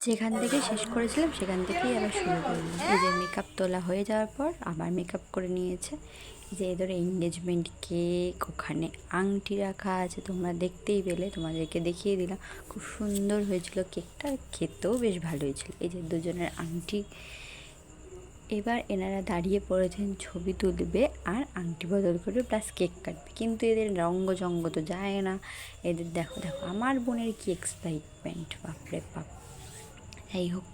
যেখান থেকে শেষ করেছিলাম সেখান থেকেই আবার শুরু করলাম। এই যে মেকআপ তোলা হয়ে যাওয়ার পর আবার মেকআপ করে নিয়েছে। এই যে এদের এঙ্গেজমেন্ট কেক, ওখানে আংটি রাখা আছে, তোমরা দেখতেই পেলে, তোমাদেরকে দেখিয়ে দিলাম। খুব সুন্দর হয়েছিল কেকটা, খেতেও বেশ ভালো হয়েছিল। এই যে দুজনের আংটি। এবার এনারা দাঁড়িয়ে পড়েছেন, ছবি তুলবে আর আংটি বদল করবে প্লাস কেক কাটবে। কিন্তু এদের রঙ্গচঙ্গ তো যায় না। এদের দেখো দেখো আমার বোনের কি এক্সাইটমেন্ট, বাপরে বাপ। যাই হোক,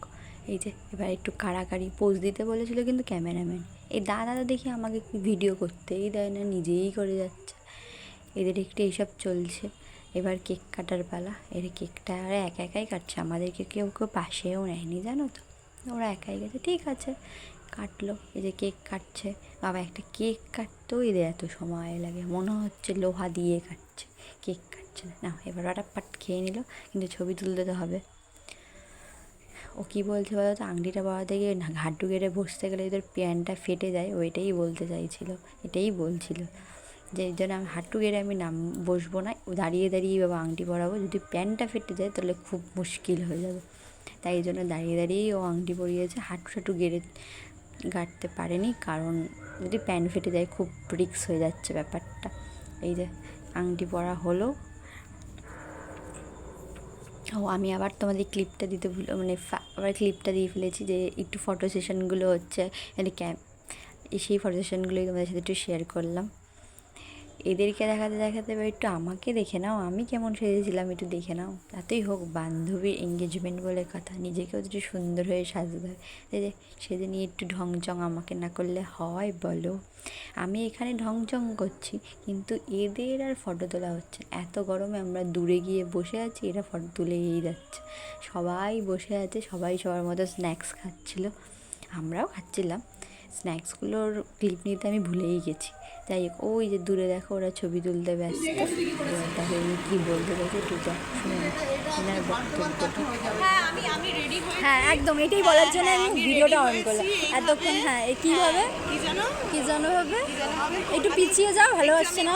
এই যে এবার একটু কাড়াকাড়ি পোজ দিতে বলেছিল, কিন্তু ক্যামেরাম্যান এই দাদা দেখি আমাকে ভিডিও করতেই দেয় না, নিজেই করে যাচ্ছে। এদের একটু এইসব চলছে। এবার কেক কাটার পালা। এর কেকটা আর একা একাই কাটছে, আমাদেরকে কেউ কেউ পাশেও নেয়নি, জানো তো। ওরা একাই গেছে, ঠিক আছে কাটলো। এই যে কেক কাটছে, বাবা একটা কেক কাটতেও এদের এত সময় লাগে, মনে হচ্ছে লোহা দিয়ে কাটছে, কেক কাটছে না। না, এবার ওরা পাট খেয়ে নিল, কিন্তু ছবি তুলতে তো হবে। ও কী বলছে বলো তো, আংটিটা পরাতে গিয়ে না ঘাটু গেড়ে বসতে গেলে তোর প্যান্টটা ফেটে যায়, ওইটাই বলতে চাইছিল, এটাই বলছিল যে এই জন্য আমি হাঁটু গেড়ে আমি বসবো না, দাঁড়িয়ে দাঁড়িয়ে বাবা আংটি পরাবো, যদি প্যান্টটা ফেটে যায় তাহলে খুব মুশকিল হয়ে যাবে। তাই এই জন্য দাঁড়িয়ে দাঁড়িয়েই ও আংটি পরিয়েছে, হাঁটু গেড়ে গাঁটতে পারেনি, কারণ যদি প্যান্ট ফেটে যায় খুব রিস্ক হয়ে যাচ্ছে ব্যাপারটা। এই যে আংটি পরা হলো। ও আমি আবার তোমাদের ক্লিপটা দিতে আবার ক্লিপটা দিয়ে ফেলেছি, যে একটু ফটো সেশনগুলো হচ্ছে, মানে সেই ফটো সেশনগুলোই তোমাদের সাথে একটু শেয়ার করলাম। এদেরকে দেখাতে দেখাতে এবার একটু আমাকে দেখে নাও, আমি কেমন সেজেছিলাম একটু দেখে নাও। তাতেই হোক বান্ধবীর এঙ্গেজমেন্ট বলে কথা, নিজেকেও একটু সুন্দর হয়ে সাজতে হয়। এই যে সেদিন নিয়ে একটু ঢংচং আমাকে না করলে হয় বলো। আমি এখানে ঢংচং করছি, কিন্তু এদের আর ফটো তোলা হচ্ছে। এত গরমে আমরা দূরে গিয়ে বসে আছি, এরা ফটো তুলেই যাচ্ছে। সবাই বসে আছে, সবাই সবার মতো স্ন্যাক্স খাচ্ছিল, আমরাও খাচ্ছিলাম। স্ন্যাক্সগুলোর ক্লিপ নিতে আমি ভুলেই গেছি। যাই হোক, ওই যে দূরে দেখো ওরা ছবি তুলতে ব্যস্ত। এবার দেখো উনি কী বলতে চাইছে একটু শুনে ওনার বক্তব্যটা। হ্যাঁ একদম এটাই বলার জন্য আমি ভিডিওটা অন করলাম এতক্ষণ। হ্যাঁ কীভাবে কী যেন হবে, একটু পিছিয়ে যাও, ভালো আসছে না।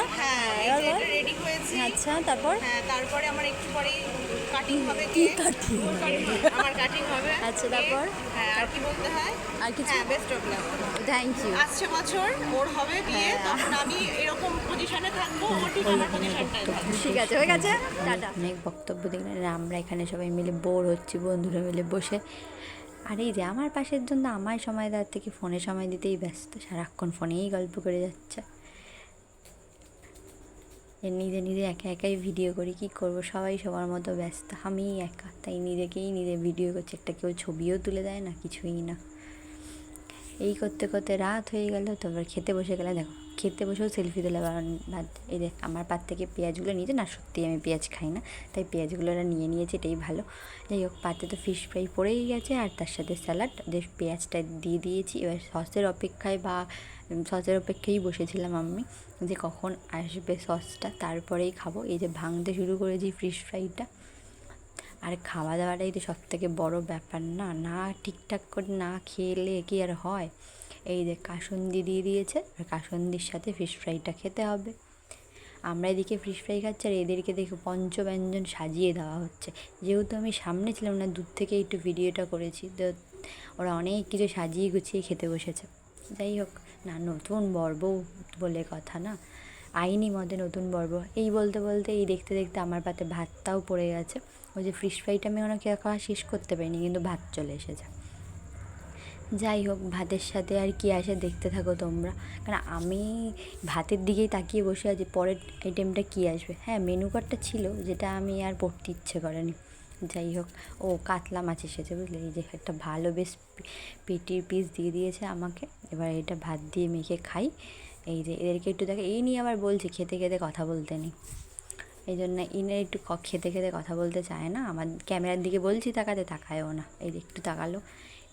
আচ্ছা তারপর তারপরে আমার একটু পরেই কাটিং হবে, কি কাটিং আমার কাটিং হবে। আচ্ছা তারপর হ্যাঁ, আর কি বলতে হয়, আর কিছু। হ্যাঁ best of luck. Thank you. আসছে বছর ওর হবে বিয়ে, তখন আমি এরকম পজিশনে থাকবো, ও ঠিক আমার পজিশনটায় থাকবে। ঠিক আছে, হয়ে গেছে, টাটা। অনেক বক্তব্য দেখলেন, আমরা এখানে সবাই মিলে বোর হচ্ছি বন্ধুরা মিলে বসে। আর এই যে আমার পাশের জন্য আমায় সময় দেওয়ার থেকে ফোনে সময় দিতেই ব্যস্ত, সারাক্ষণ ফোনেই গল্প করে যাচ্ছে। নিজে নিজে একা একাই ভিডিও করি, কী করবো, সবাই সবার মতো ব্যস্ত, আমি একা, তাই নিজেকেই নিজে ভিডিও করছি। একটা কেউ ছবিও তুলে দেয় না, কিছুই না। এই করতে করতে রাত হয়ে গেল, তারপর খেতে বসে গেলে। দেখো খেতে বসেও সেলফি তোলা বাদ। এই দেখ আমার পাত থেকে পেঁয়াজগুলো নিয়েছে, না সত্যিই আমি পেঁয়াজ খাই না, তাই পেঁয়াজগুলো ওরা নিয়ে নিয়েছে, এটাই ভালো। যাই হোক, পাতে তো ফিশ ফ্রাই পড়েই গেছে, আর তার সাথে স্যালাড, যে পেঁয়াজটা দিয়ে দিয়েছি। এবার সসের অপেক্ষায় বসেছিলাম আমি, যে কখন আসবে সসটা তারপরেই খাবো। এই যে ভাঙতে শুরু করেছি ফিশ ফ্রাইটা। আর খাওয়া দাওয়াটাই তো সব থেকে বড়ো ব্যাপার, না না ঠিকঠাক করে না খেলে কি আর হয়। এই যে কাসুন্দি দিয়ে দিয়েছে, আর কাসুন্দির সাথে ফিশ ফ্রাইটা খেতে হবে। আমরা এদিকে ফিশ ফ্রাই খাচ্ছি, আর এদেরকে দেখে পঞ্চব্যঞ্জন সাজিয়ে দেওয়া হচ্ছে। যেহেতু আমি সামনে ছিলাম না, দূর থেকে একটু ভিডিওটা করেছি, তো ওরা অনেক কিছু সাজিয়ে গুছিয়ে খেতে বসেছে। যাই হোক, না নতুন বর্ব বলে কথা না, আইনি মতে নতুন পর্ব। এই বলতে বলতে এই দেখতে দেখতে আমার পাতে ভাতটাও পড়ে গেছে। ওই যে ফিশ ফ্রাইটা আমি অনেক খাওয়া শেষ করতে পারিনি, কিন্তু ভাত চলে এসেছে। যাই হোক, ভাতের সাথে আর কি আসে দেখতে থাকো তোমরা, কারণ আমি ভাতের দিকেই তাকিয়ে বসে আছি পরের আইটেমটা কী আসবে। হ্যাঁ মেনু কার্ডটা ছিল, যেটা আমি আর পড়তে ইচ্ছে করেনি। যাই হোক, ও কাতলা মাছ এসেছে বুঝলে, এই যে একটা ভালো বেশ পেটির পিস দিয়ে দিয়েছে আমাকে। এবার এটা ভাত দিয়ে মেখে খাই। এই যে এদেরকে একটু দেখে, এই নিয়ে আবার বলছি খেতে খেতে কথা বলতে নেই, এই জন্য ইনে একটু খেতে খেতে কথা বলতে চায় না। আমার ক্যামেরার দিকে বলছি তাকাতে, তাকায়ও না। এই যে একটু তাকালো।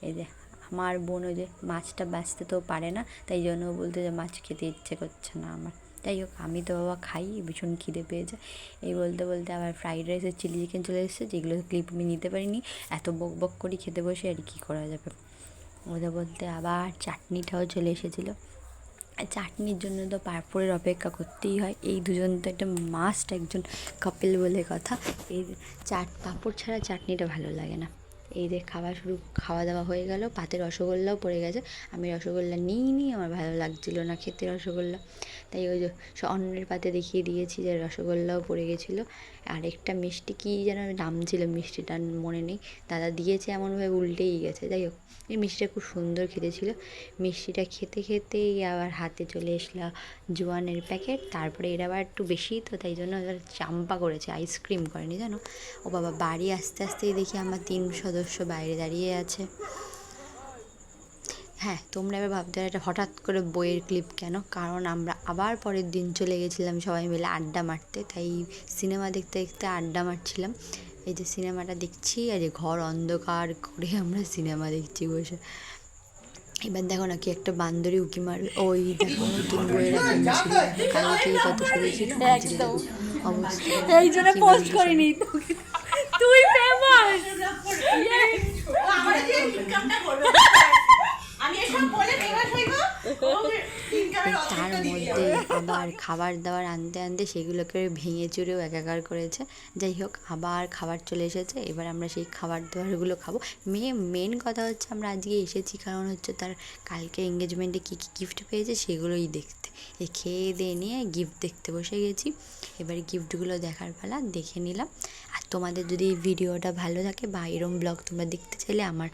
এই যে আমার বোন ওই যে মাছটা বাঁচতে তো পারে না, তাই জন্য বলতে যে মাছ খেতে ইচ্ছে করছে না আমার। যাই হোক, আমি তো বাবা খাই, ভীষণ খিদে পেয়ে যায়। এই বলতে বলতে আবার ফ্রাইড রাইসের চিলি চিকেন চলে এসেছে, যেগুলো ক্লিপ আমি নিতে পারিনি, এত বক বক করে খেতে বসে আর কী করা যাবে। বলতে বলতে আবার চাটনিটাও চলে এসেছিলো। চাটনির জন্য তো পাঁপড়ের অপেক্ষা করতেই হয়, এই দুজন তো একটা মাস্ট একজন কাপেল বলে কথা। এই পাঁপড় ছাড়া চাটনিটা ভালো লাগে না। এই যে খাওয়া দাওয়া হয়ে গেল, পাতে রসগোল্লাও পড়ে গেছে। আমি রসগোল্লা নিইনি, আমার ভালো লাগছিলো না খেতে রসগোল্লা, তাই ওই যে অন্যের পাতে দেখিয়ে দিয়েছি যে রসগোল্লাও পড়ে গেছিলো। আর একটা মিষ্টি কী যেন নাম ছিল মিষ্টিটার মনে নেই, দাদা দিয়েছে এমনভাবে উল্টেই গেছে। যাই হোক, এই মিষ্টিটা খুব সুন্দর খেতে ছিল। মিষ্টিটা খেতে খেতেই আবার হাতে চলে এসলো জোয়ানের প্যাকেট। তারপরে এর আবার একটু বেশি তো, তাই জন্য এবার চাম্পা করেছে, আইসক্রিম করেনি জানো। ও বাবা, বাড়ি আসতে আসতেই দেখি আমার 3 সদস্য বাইরে দাঁড়িয়ে আছে। হ্যাঁ, তোমরা এবার ভাবতে পারো এটা হঠাৎ করে বইয়ের ক্লিপ কেন, কারণ আমরা আবার পরের দিন চলে গেছিলাম সবাই মিলে আড্ডা মারতে, তাই সিনেমা দেখতে দেখতে আড্ডা মারছিলাম। এই যে সিনেমাটা দেখছি, আর যে ঘর অন্ধকার করে আমরা সিনেমা দেখছি বসে। এবার দেখো না কি একটা বান্দরি উকি মারবে, ওই দেখো নতুন বইয়ের একটা ছিল, কালকেই কত সেরেছিল অবস্থা। এই জন্য পোস্ট করিনি, তুই ফেমাস। আমার যে ইনকামটা করবে আমি এসব বলে ফেমাস হইব, ইনকামের তার অর্ধেকটা দিয়ে মধ্যে আবার খাবার দাবার আনতে আনতে সেগুলোকে ভেঙে চুরেও একাকার করেছে। যাই হোক, আবার খাবার চলে এসেছে, এবার আমরা সেই খাবার দাবারগুলো খাবো। মেন কথা হচ্ছে আমরা আজকে এসেছি কারণ হচ্ছে তার কালকে এঙ্গেজমেন্টে কী কী গিফট পেয়েছে সেগুলোই দেখতে। খেয়ে দিয়ে নিয়ে গিফট দেখতে বসে গেছি, এবার গিফটগুলো দেখার পালা, দেখে নিলাম। আর তোমাদের যদি এই ভিডিওটা ভালো থাকে বা এরম ব্লগ তোমরা দেখতে চাইলে আমার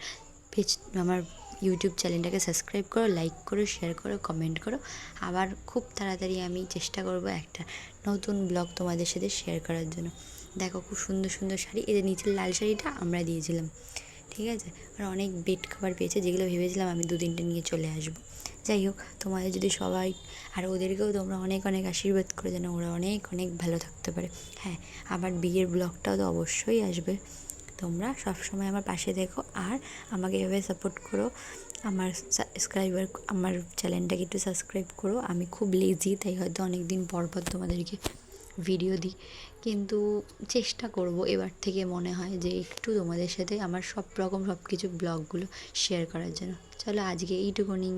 ইউটিউব চ্যানেলটাকে সাবস্ক্রাইব করো, লাইক করো, শেয়ার করো, কমেন্ট করো। আবার খুব তাড়াতাড়ি আমি চেষ্টা করব একটা নতুন ব্লগ তোমাদের সাথে শেয়ার করার জন্য। দেখো খুব সুন্দর সুন্দর শাড়ি, এই যে নিচের লাল শাড়িটা আমরা দিয়েছিলাম, ঠিক আছে। আর অনেক বেড খাবার পেয়েছে, যেগুলো ভেবেছিলাম আমি 2-3টে নিয়ে চলে আসবো। যাই হোক, তোমাদের যদি সবাই, আর ওদেরকেও তোমরা অনেক অনেক আশীর্বাদ করে যেন ওরা অনেক অনেক ভালো থাকতে পারে। হ্যাঁ, আবার বিয়ের ব্লগটাও তো অবশ্যই আসবে। তোমরা সবসময় আমার পাশে দেখো আর আমাকে এভাবে সাপোর্ট করো। আমার চ্যানেলটাকে একটু সাবস্ক্রাইব করো। আমি খুব লেজি, তাই হয়তো অনেক দিন পর পর তোমাদেরকে ভিডিও দিই, কিন্তু চেষ্টা করব এবার থেকে মনে হয় যে একটু তোমাদের সাথে আমার সব কিছু ব্লগগুলো শেয়ার করার জন্য। চলো আজকে এইটুকুনি।